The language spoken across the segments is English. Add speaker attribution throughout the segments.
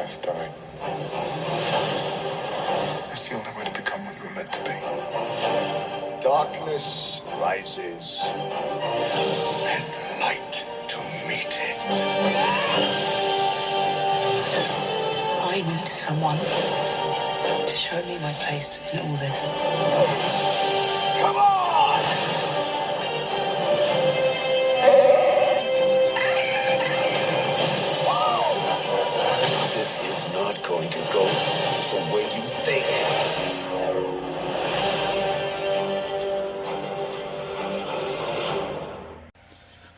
Speaker 1: last time. That's the only way to become what you were meant to be.
Speaker 2: Darkness rises,
Speaker 1: And light to meet it.
Speaker 3: I need someone to show me my place in all this.
Speaker 2: come on! This is not going to go the way you think.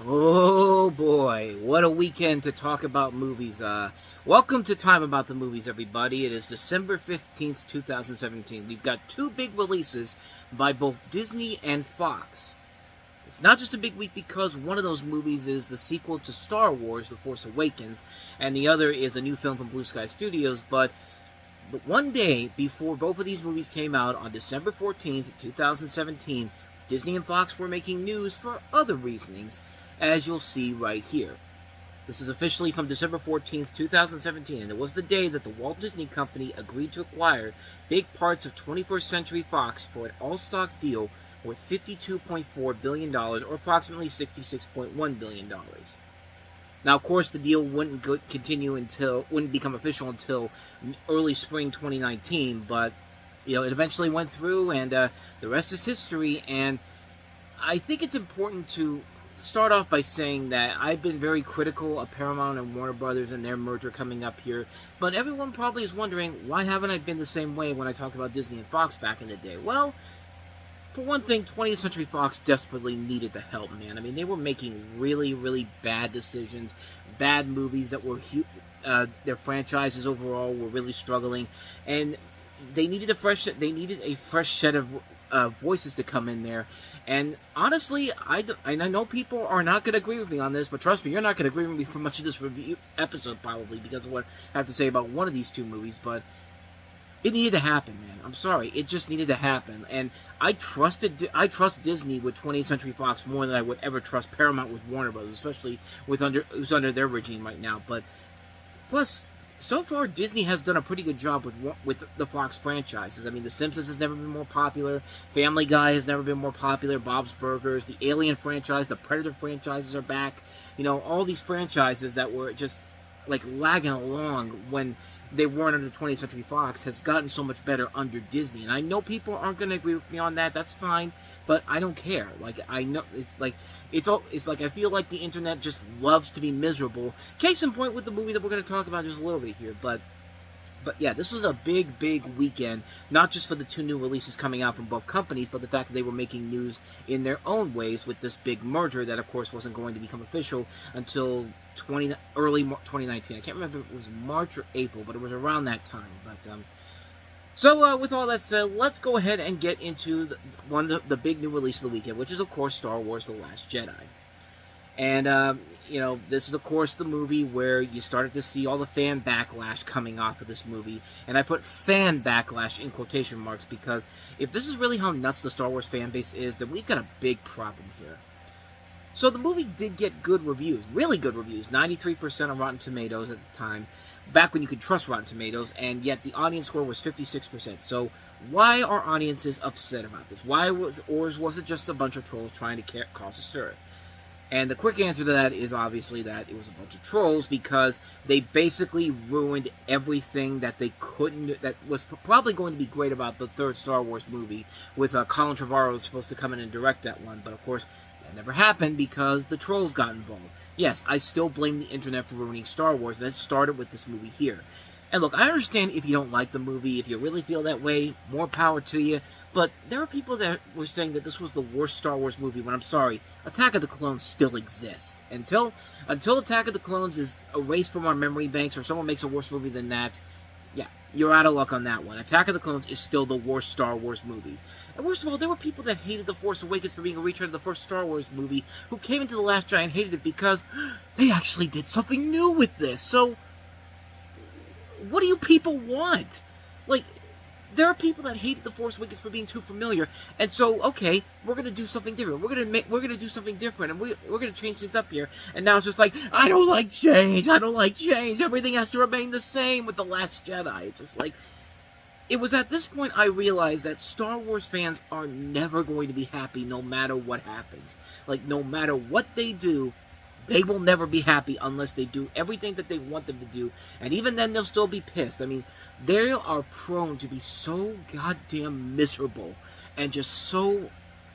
Speaker 4: Oh boy, what a weekend to talk about movies. Welcome to Time About the Movies, everybody. It is December 15th, 2017. We've got two big releases by both Disney and Fox. It's not just a big week because one of those movies is the sequel to Star Wars, The Force Awakens, and the other is a new film from Blue Sky Studios, but one day before both of these movies came out, on December 14th, 2017, Disney and Fox were making news for other reasonings, as you'll see right here. This is officially from December 14th, 2017, and it was the day that the Walt Disney Company agreed to acquire big parts of 21st Century Fox for an all-stock deal worth $52.4 billion, or approximately $66.1 billion. Now, of course, the deal wouldn't become official until early spring 2019, but it eventually went through, and the rest is history. And I think it's important to start off by saying that I've been very critical of Paramount and Warner Brothers and their merger coming up here, but everyone probably is wondering, why haven't I been the same way when I talk about Disney and Fox back in the day? Well, for one thing, 20th Century Fox desperately needed the help, man. I mean, they were making really, really bad decisions, bad movies that were their franchises overall were really struggling, and they needed a fresh set of voices to come in there. And honestly, I know people are not going to agree with me on this, but trust me, you're not going to agree with me for much of this review episode probably because of what I have to say about one of these two movies, but it needed to happen, man. I'm sorry. It just needed to happen. And I trust Disney with 20th Century Fox more than I would ever trust Paramount with Warner Brothers, especially who's under their regime right now. But plus, so far, Disney has done a pretty good job with the Fox franchises. I mean, The Simpsons has never been more popular. Family Guy has never been more popular. Bob's Burgers, the Alien franchise, the Predator franchises are back. All these franchises that were just like lagging along when they weren't under 20th Century Fox has gotten so much better under Disney. And I know people aren't going to agree with me on that. That's fine, but I don't care. I know it's like I feel like the internet just loves to be miserable. Case in point with the movie that we're going to talk about just a little bit here, but yeah, this was a big, big weekend, not just for the two new releases coming out from both companies, but the fact that they were making news in their own ways with this big merger that, of course, wasn't going to become official until early 2019. I can't remember if it was March or April, but it was around that time. But so with all that said, let's go ahead and get into one of the big new release of the weekend, which is, of course, Star Wars: The Last Jedi. And, this is, of course, the movie where you started to see all the fan backlash coming off of this movie. And I put fan backlash in quotation marks because if this is really how nuts the Star Wars fan base is, then we've got a big problem here. So the movie did get good reviews, really good reviews, 93% on Rotten Tomatoes at the time, back when you could trust Rotten Tomatoes, and yet the audience score was 56%. So why are audiences upset about this? Was it just a bunch of trolls trying to cause a stir? And the quick answer to that is obviously that it was a bunch of trolls because they basically ruined everything that that was probably going to be great about the third Star Wars movie with Colin Trevorrow was supposed to come in and direct that one, but of course that never happened because the trolls got involved. Yes, I still blame the internet for ruining Star Wars, and it started with this movie here. And look, I understand if you don't like the movie, if you really feel that way, more power to you. But there are people that were saying that this was the worst Star Wars movie, when I'm sorry, Attack of the Clones still exists. Until Attack of the Clones is erased from our memory banks or someone makes a worse movie than that, yeah, you're out of luck on that one. Attack of the Clones is still the worst Star Wars movie. And worst of all, there were people that hated The Force Awakens for being a retread of the first Star Wars movie who came into The Last Jedi and hated it because they actually did something new with this. So what do you people want? Like, there are people that hated The Force Awakens for being too familiar, and so, okay, we're going to do something different. We're going to do something different, and we're going to change things up here. And now it's just like, I don't like change. I don't like change. Everything has to remain the same with The Last Jedi. It's just like, it was at this point I realized that Star Wars fans are never going to be happy no matter what happens. Like, no matter what they do, they will never be happy unless they do everything that they want them to do. And even then, they'll still be pissed. I mean, they are prone to be so goddamn miserable and just so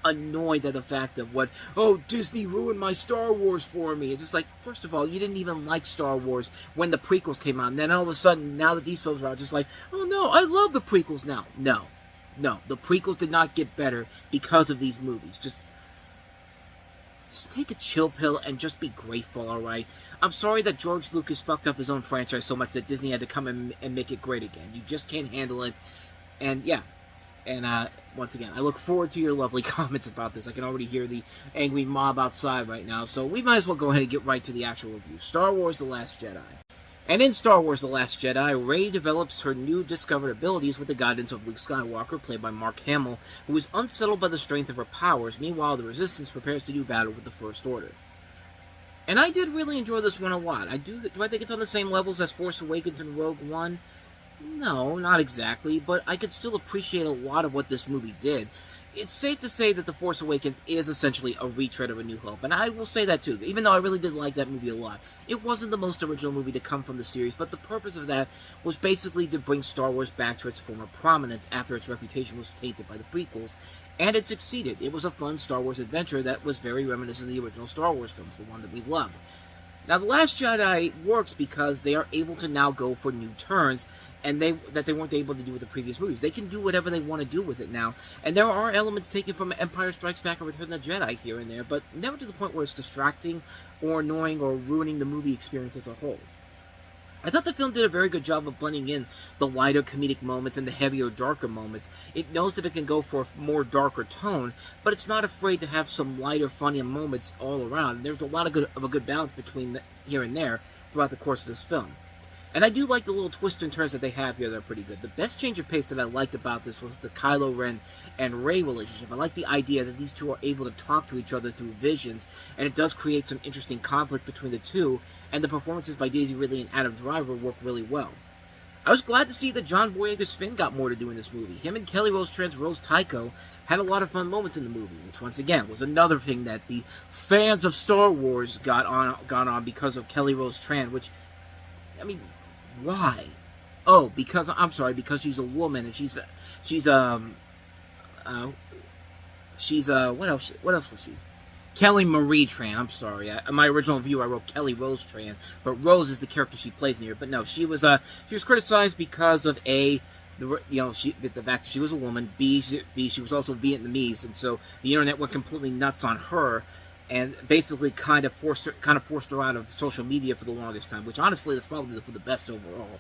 Speaker 4: annoyed at the fact of what, oh, Disney ruined my Star Wars for me. It's just like, first of all, you didn't even like Star Wars when the prequels came out. And then all of a sudden, now that these films are out, just like, oh no, I love the prequels now. No, the prequels did not get better because of these movies. Just take a chill pill and just be grateful, alright? I'm sorry that George Lucas fucked up his own franchise so much that Disney had to come and make it great again. You just can't handle it. And yeah. And once again, I look forward to your lovely comments about this. I can already hear the angry mob outside right now. So we might as well go ahead and get right to the actual review. Star Wars The Last Jedi. And in Star Wars The Last Jedi, Rey develops her new discovered abilities with the guidance of Luke Skywalker, played by Mark Hamill, who is unsettled by the strength of her powers. Meanwhile, the Resistance prepares to do battle with the First Order. And I did really enjoy this one a lot. Do I think it's on the same levels as Force Awakens and Rogue One? No, not exactly, but I could still appreciate a lot of what this movie did. It's safe to say that The Force Awakens is essentially a retread of A New Hope, and I will say that too, even though I really did like that movie a lot. It wasn't the most original movie to come from the series, but the purpose of that was basically to bring Star Wars back to its former prominence after its reputation was tainted by the prequels, and it succeeded. It was a fun Star Wars adventure that was very reminiscent of the original Star Wars films, the one that we loved. Now, The Last Jedi works because they are able to now go for new turns, and that they weren't able to do with the previous movies. They can do whatever they want to do with it now, and there are elements taken from Empire Strikes Back and Return of the Jedi here and there, but never to the point where it's distracting or annoying or ruining the movie experience as a whole. I thought the film did a very good job of blending in the lighter comedic moments and the heavier, darker moments. It knows that it can go for a more darker tone, but it's not afraid to have some lighter, funnier moments all around. There's a lot of a good balance between here and there throughout the course of this film. And I do like the little twists and turns that they have here. They're pretty good. The best change of pace that I liked about this was the Kylo Ren and Rey relationship. I like the idea that these two are able to talk to each other through visions, and it does create some interesting conflict between the two, and the performances by Daisy Ridley and Adam Driver work really well. I was glad to see that John Boyega's Finn got more to do in this movie. Him and Kelly Rose Tran's Rose Tycho had a lot of fun moments in the movie, which once again was another thing that the fans of Star Wars got on because of Kelly Rose Tran, which, I mean, why? Oh, because she's a woman and she's what else was she? Kelly Marie Tran. I'm sorry. In my original review, I wrote Kelly Rose Tran, but Rose is the character she plays in here. But no, she was criticized because of the fact that she was a woman. B, she was also Vietnamese, and so the internet went completely nuts on her, and basically kind of forced her out of social media for the longest time. Which honestly, that's probably for the best overall.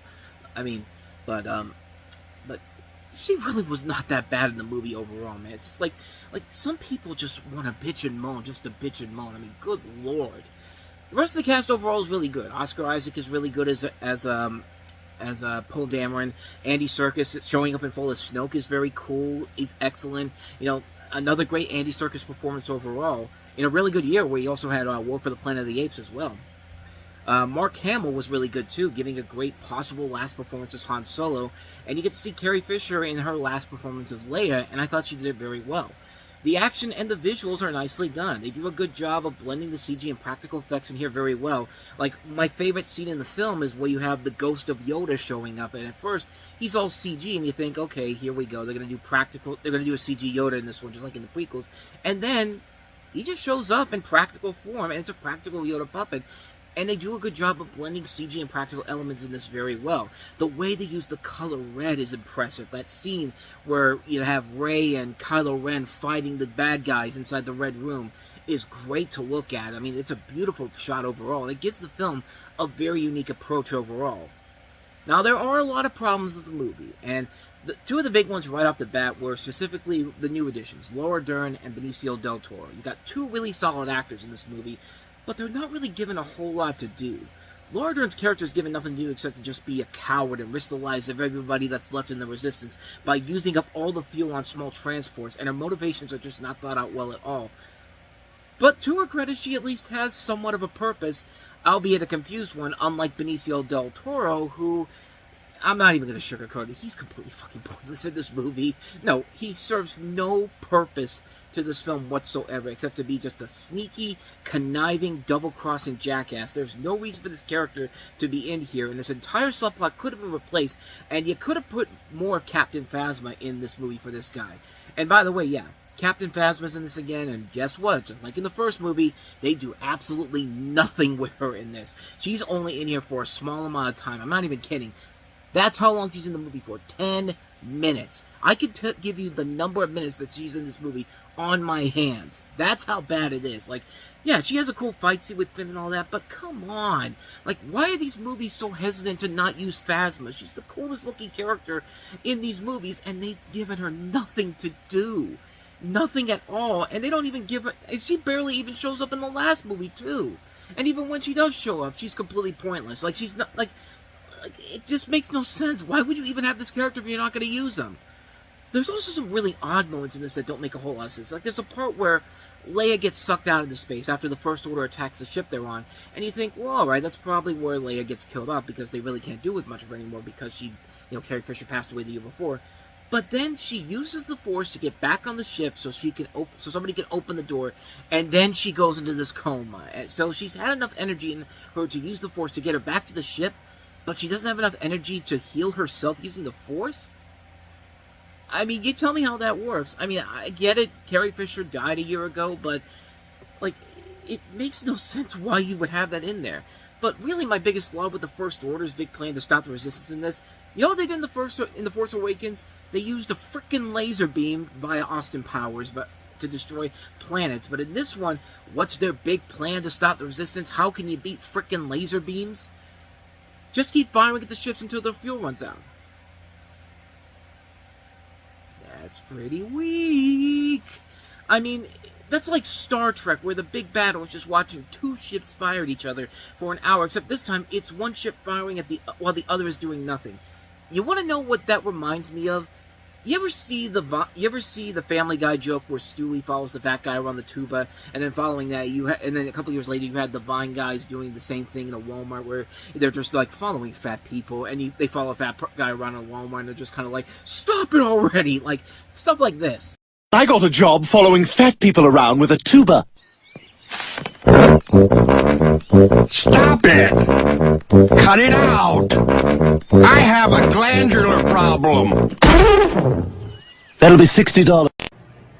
Speaker 4: I mean, but she really was not that bad in the movie overall, man. It's just like some people just want to bitch and moan just to bitch and moan. I mean, good lord. The rest of the cast overall is really good. Oscar Isaac is really good as Poe Dameron. Andy Serkis showing up in full as Snoke is very cool. He's excellent. You know, another great Andy Serkis performance overall. In a really good year where he also had War for the Planet of the Apes as well. Mark Hamill was really good too, giving a great possible last performance as Han Solo, and you get to see Carrie Fisher in her last performance as Leia, and I thought she did it very well. The action and the visuals are nicely done. They do a good job of blending the CG and practical effects in here very well. Like, my favorite scene in the film is where you have the ghost of Yoda showing up, and at first, he's all CG, and you think, okay, here we go, they're going to do a CG Yoda in this one, just like in the prequels, and then he just shows up in practical form, and it's a practical Yoda puppet. And they do a good job of blending CG and practical elements in this very well. The way they use the color red is impressive. That scene where you have Rey and Kylo Ren fighting the bad guys inside the Red Room is great to look at. I mean, it's a beautiful shot overall, and it gives the film a very unique approach overall. Now, there are a lot of problems with the movie, and two of the big ones right off the bat were specifically the new additions, Laura Dern and Benicio del Toro. You got two really solid actors in this movie, but they're not really given a whole lot to do. Laura Dern's character is given nothing to do except to just be a coward and risk the lives of everybody that's left in the Resistance by using up all the fuel on small transports, and her motivations are just not thought out well at all. But to her credit, she at least has somewhat of a purpose, albeit a confused one, unlike Benicio del Toro, who, I'm not even going to sugarcoat it, he's completely fucking pointless in this movie. No, he serves no purpose to this film whatsoever, except to be just a sneaky, conniving, double-crossing jackass. There's no reason for this character to be in here, and this entire subplot could have been replaced, and you could have put more of Captain Phasma in this movie for this guy. And by the way, yeah, Captain Phasma's in this again, and guess what? Just like in the first movie, they do absolutely nothing with her in this. She's only in here for a small amount of time. I'm not even kidding. That's how long she's in the movie for. 10 minutes. I could give you the number of minutes that she's in this movie on my hands. That's how bad it is. Like, yeah, she has a cool fight scene with Finn and all that, but come on. Like, why are these movies so hesitant to not use Phasma? She's the coolest looking character in these movies, and they've given her nothing to do. Nothing at all. And they don't even give her... She barely even shows up in the last movie, too. And even when she does show up, she's completely pointless. Like, she's not... Like, it just makes no sense. Why would you even have this character if you're not going to use them? There's also some really odd moments in this that don't make a whole lot of sense. Like, there's a part where Leia gets sucked out into space after the First Order attacks the ship they're on, and you think, well, alright, that's probably where Leia gets killed off, because they really can't do with much of her anymore, because she, Carrie Fisher passed away the year before. But then she uses the Force to get back on the ship so somebody can open the door, and then she goes into this coma. And so she's had enough energy in her to use the Force to get her back to the ship, but she doesn't have enough energy to heal herself using the Force? I mean, you tell me how that works. I mean, I get it, Carrie Fisher died a year ago, but, like, it makes no sense why you would have that in there. But really, my biggest flaw with the First Order's big plan to stop the Resistance in this, you know what they did in the Force Awakens? They used a frickin' laser beam via Austin Powers, to destroy planets. But in this one, what's their big plan to stop the Resistance? How can you beat frickin' laser beams? Just keep firing at the ships until their fuel runs out. That's pretty weak. I mean, that's like Star Trek, where the big battle is just watching two ships fire at each other for an hour, except this time it's one ship firing at while the other is doing nothing. You want to know what that reminds me of? You ever see the Family Guy joke where Stewie follows the fat guy around the tuba, and then following that, and then a couple years later, you had the Vine guys doing the same thing in a Walmart, where they're just like following fat people, and they follow a fat guy around a Walmart, and they're just kind of like, stop it already, like stuff like this.
Speaker 5: I got a job following fat people around with a tuba.
Speaker 1: Stop it! Cut it out! I have a glandular problem.
Speaker 5: That'll be $60.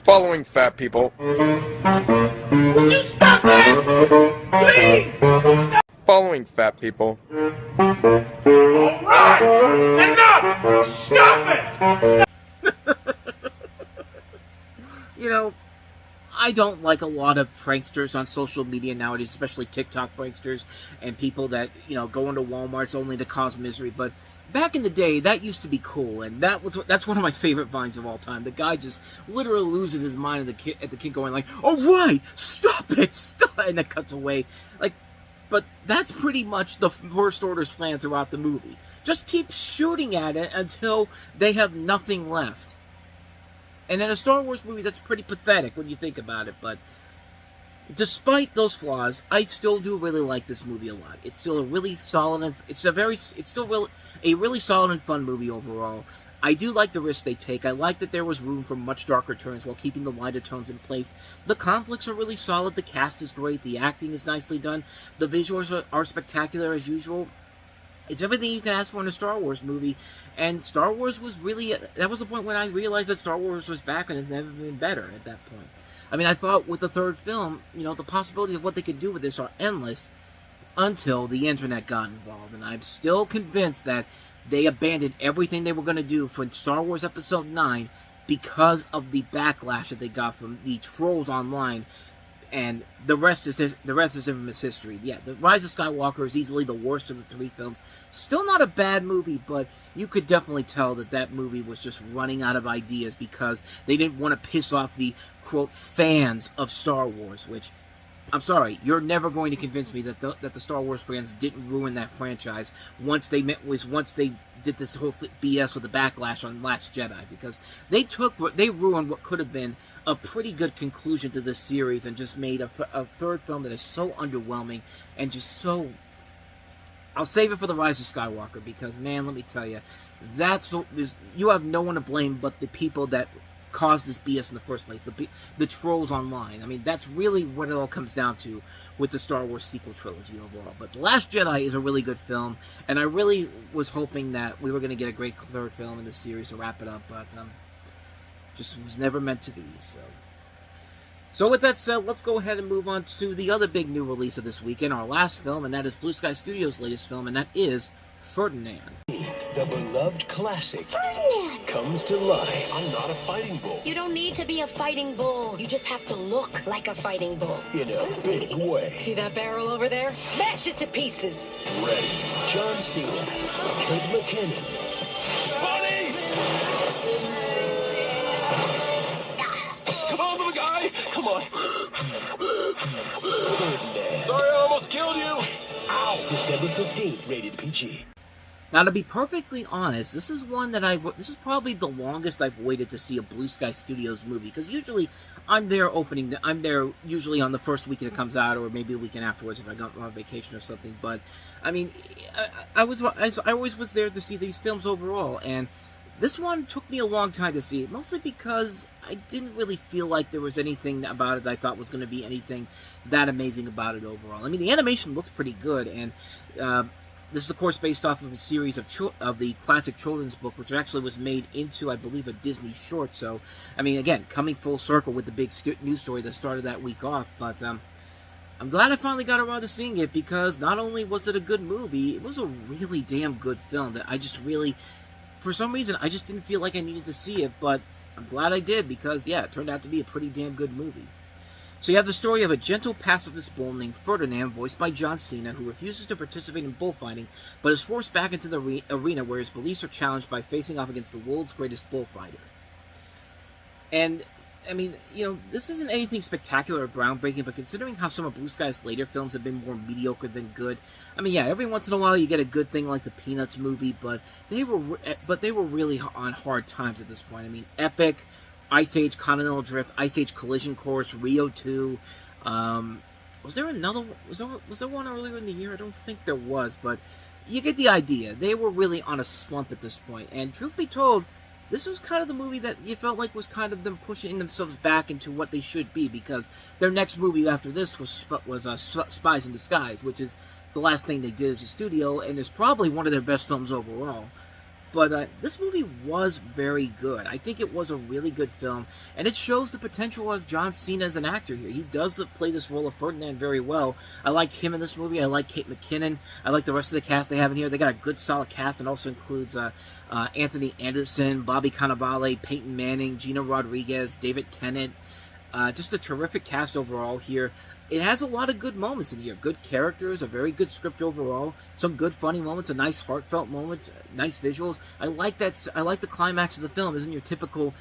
Speaker 6: Following fat people.
Speaker 7: Would you stop that? Please! Stop.
Speaker 6: Following fat people.
Speaker 7: Alright! Enough! Stop it! Stop.
Speaker 4: I don't like a lot of pranksters on social media nowadays, especially TikTok pranksters and people that, go into Walmarts only to cause misery. But back in the day, that used to be cool, and that's one of my favorite Vines of all time. The guy just literally loses his mind at the kid going like, "All right, stop it, stop," and then cuts away. But that's pretty much the First Order's plan throughout the movie. Just keep shooting at it until they have nothing left. And in a Star Wars movie, that's pretty pathetic when you think about it, but despite those flaws, I still do really like this movie a lot. It's still a really solid, a really solid and fun movie overall. I do like the risks they take. I like that there was room for much darker turns while keeping the lighter tones in place. The conflicts are really solid, the cast is great, the acting is nicely done, the visuals are spectacular as usual. It's everything you can ask for in a Star Wars movie, and Star Wars was really... That was the point when I realized that Star Wars was back and it's never been better at that point. I mean, I thought with the third film, the possibilities of what they could do with this are endless until the internet got involved, and I'm still convinced that they abandoned everything they were going to do for Star Wars Episode 9 because of the backlash that they got from the trolls online. And the rest is infamous history. Yeah, The Rise of Skywalker is easily the worst of the three films. Still not a bad movie, but you could definitely tell that movie was just running out of ideas because they didn't want to piss off the, quote, fans of Star Wars, which, I'm sorry, you're never going to convince me that the Star Wars fans didn't ruin that franchise once they did this whole BS with the backlash on Last Jedi, because they ruined what could have been a pretty good conclusion to this series and just made a third film that is so underwhelming and just so. I'll save it for the Rise of Skywalker because, man, let me tell you, you have no one to blame but the people that caused this BS in the first place, the trolls online. I mean, that's really what it all comes down to with the Star Wars sequel trilogy overall. But The Last Jedi is a really good film, and I really was hoping that we were going to get a great third film in this series to wrap it up, but just was never meant to be. So with that said, let's go ahead and move on to the other big new release of this weekend, our last film, and that is Blue Sky Studios' latest film, and that is Ferdinand.
Speaker 2: The beloved classic
Speaker 8: Ferdinand!
Speaker 2: comes to life. I'm not a fighting bull.
Speaker 8: You don't need to be a fighting bull. You just have to look like a fighting bull.
Speaker 2: In a big way.
Speaker 8: See that barrel over there? Smash it to pieces.
Speaker 2: Ready. John Cena. Kate McKinnon. Buddy! Come on, little guy. Come on. Ferdinand.
Speaker 7: Sorry, I almost killed you.
Speaker 2: Ow. December 15th, rated PG.
Speaker 4: Now, to be perfectly honest, this is probably the longest I've waited to see a Blue Sky Studios movie, because usually I'm there usually on the first weekend it comes out, or maybe a weekend afterwards if I go on vacation or something. But I mean, I always was there to see these films overall, and this one took me a long time to see it, mostly because I didn't really feel like there was anything about it that I thought was going to be anything that amazing about it overall. I mean, the animation looks pretty good, and this is, of course, based off of a series of the classic children's book, which actually was made into, I believe, a Disney short. So, I mean, again, coming full circle with the big news story that started that week off. But I'm glad I finally got around to seeing it, because not only was it a good movie, it was a really damn good film that I just really, for some reason, I just didn't feel like I needed to see it. But I'm glad I did, because, yeah, it turned out to be a pretty damn good movie. So you have the story of a gentle pacifist bull named Ferdinand, voiced by John Cena, who refuses to participate in bullfighting, but is forced back into the arena where his beliefs are challenged by facing off against the world's greatest bullfighter. And, I mean, this isn't anything spectacular or groundbreaking, but considering how some of Blue Sky's later films have been more mediocre than good, I mean, yeah, every once in a while you get a good thing like the Peanuts movie, but they were really on hard times at this point. I mean, Epic, Ice Age Continental Drift, Ice Age Collision Course, Rio 2. Was there another one? Was there one earlier in the year? I don't think there was, but you get the idea. They were really on a slump at this point. And truth be told, this was kind of the movie that you felt like was kind of them pushing themselves back into what they should be, because their next movie after this was Spies in Disguise, which is the last thing they did as a studio, and is probably one of their best films overall. But this movie was very good. I think it was a really good film, and it shows the potential of John Cena as an actor here. He does play this role of Ferdinand very well. I like him in this movie. I like Kate McKinnon. I like the rest of the cast they have in here. They got a good, solid cast, and also includes Anthony Anderson, Bobby Cannavale, Peyton Manning, Gina Rodriguez, David Tennant. Just a terrific cast overall here. It has a lot of good moments in here. Good characters, a very good script overall. Some good funny moments, a nice heartfelt moments, nice visuals. I like that. I like the climax of the film. Isn't your typical,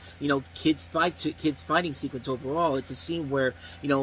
Speaker 4: kids fighting sequence overall. It's a scene where,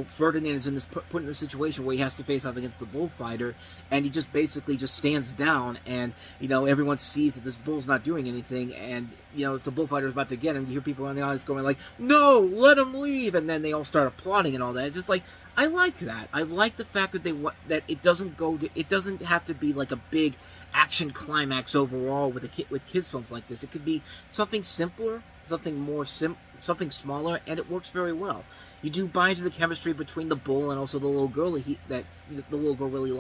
Speaker 4: Ferdinand is put in a situation where he has to face off against the bullfighter, and he just basically just stands down, and everyone sees that this bull's not doing anything, and it's the bullfighter's about to get him. You hear people on the audience going like, "No, let him leave," and then they all start applauding and all that. It's just like, I like that. I like the fact that it doesn't have to be like a big action climax overall with kids films like this. It could be something simpler, something smaller, and it works very well. You do buy into the chemistry between the bull and also the little girl. The little girl really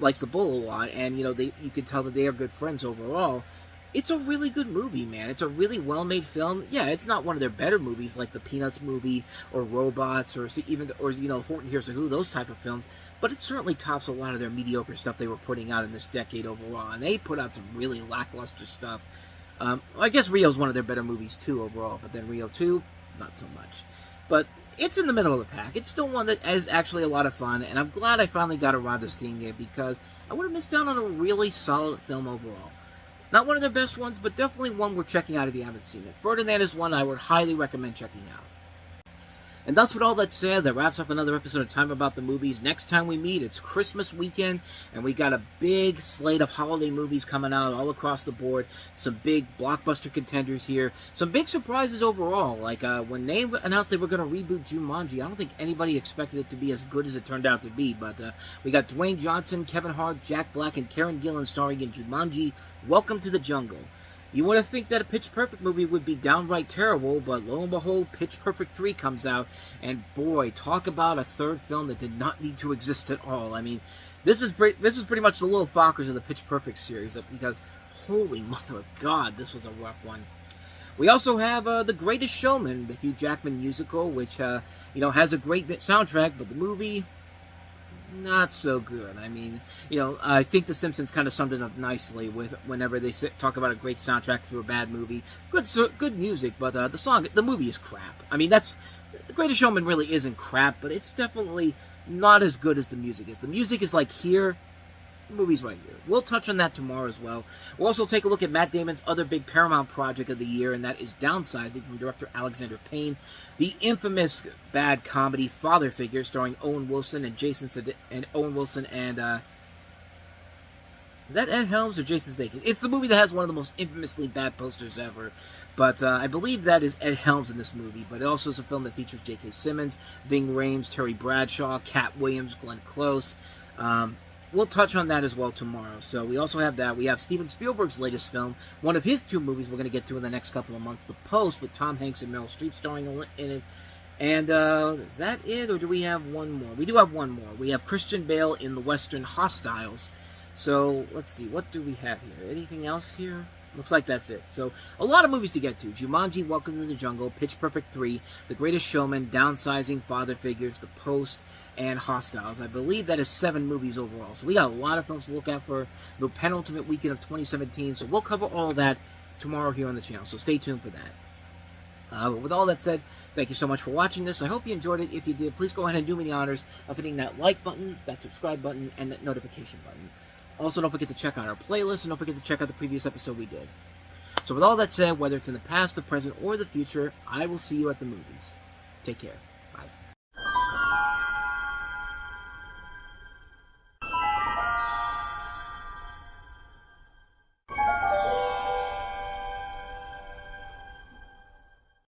Speaker 4: likes the bull a lot, and you can tell that they are good friends overall. It's a really good movie, man. It's a really well-made film. Yeah, it's not one of their better movies like the Peanuts movie or Robots or Horton Hears the Who, those type of films, but it certainly tops a lot of their mediocre stuff they were putting out in this decade overall, and they put out some really lackluster stuff. I guess Rio's one of their better movies too overall, but then Rio 2, not so much. But it's in the middle of the pack. It's still one that is actually a lot of fun, and I'm glad I finally got around to seeing it, because I would have missed out on a really solid film overall. Not one of their best ones, but definitely one worth checking out if you haven't seen it. Ferdinand is one I would highly recommend checking out. And thus, with all that said, that wraps up another episode of Time About the Movies. Next time we meet, it's Christmas weekend, and we got a big slate of holiday movies coming out all across the board. Some big blockbuster contenders here. Some big surprises overall. Like, when they announced they were going to reboot Jumanji, I don't think anybody expected it to be as good as it turned out to be. But we got Dwayne Johnson, Kevin Hart, Jack Black, and Karen Gillan starring in Jumanji, Welcome to the Jungle. You would have think that a Pitch Perfect movie would be downright terrible, but lo and behold, Pitch Perfect 3 comes out, and boy, talk about a third film that did not need to exist at all. I mean, this is pretty much the Little Fockers of the Pitch Perfect series, because holy mother of God, this was a rough one. We also have The Greatest Showman, the Hugh Jackman musical, which has a great soundtrack, but the movie, not so good. I mean, I think The Simpsons kind of summed it up nicely with whenever they talk about a great soundtrack for a bad movie. Good music, but the movie is crap. I mean, The Greatest Showman really isn't crap, but it's definitely not as good as the music is. The music is like here, the movie's right here. We'll touch on that tomorrow as well. We'll also take a look at Matt Damon's other big Paramount project of the year, and that is Downsizing from director Alexander Payne. The infamous bad comedy Father Figure, starring Owen Wilson and is that Ed Helms or Jason Sudeikis? It's the movie that has one of the most infamously bad posters ever. But I believe that is Ed Helms in this movie. But it also is a film that features J.K. Simmons, Ving Rhames, Terry Bradshaw, Cat Williams, Glenn Close. We'll touch on that as well tomorrow. So we also have that. We have Steven Spielberg's latest film, one of his 2 movies we're going to get to in the next couple of months, The Post, with Tom Hanks and Meryl Streep starring in it. And is that it, or do we have one more? We do have one more. We have Christian Bale in the Western Hostiles. So let's see, what do we have here? Anything else here? Looks like that's it. So, a lot of movies to get to. Jumanji, Welcome to the Jungle, Pitch Perfect 3, The Greatest Showman, Downsizing, Father Figures, The Post, and Hostiles. I believe that is 7 movies overall. So we got a lot of films to look at for the penultimate weekend of 2017. So we'll cover all of that tomorrow here on the channel. So stay tuned for that. But with all that said, thank you so much for watching this. I hope you enjoyed it. If you did, please go ahead and do me the honors of hitting that like button, that subscribe button, and that notification button. Also, don't forget to check out our playlist, and don't forget to check out the previous episode we did. So with all that said, whether it's in the past, the present, or the future, I will see you at the movies. Take care.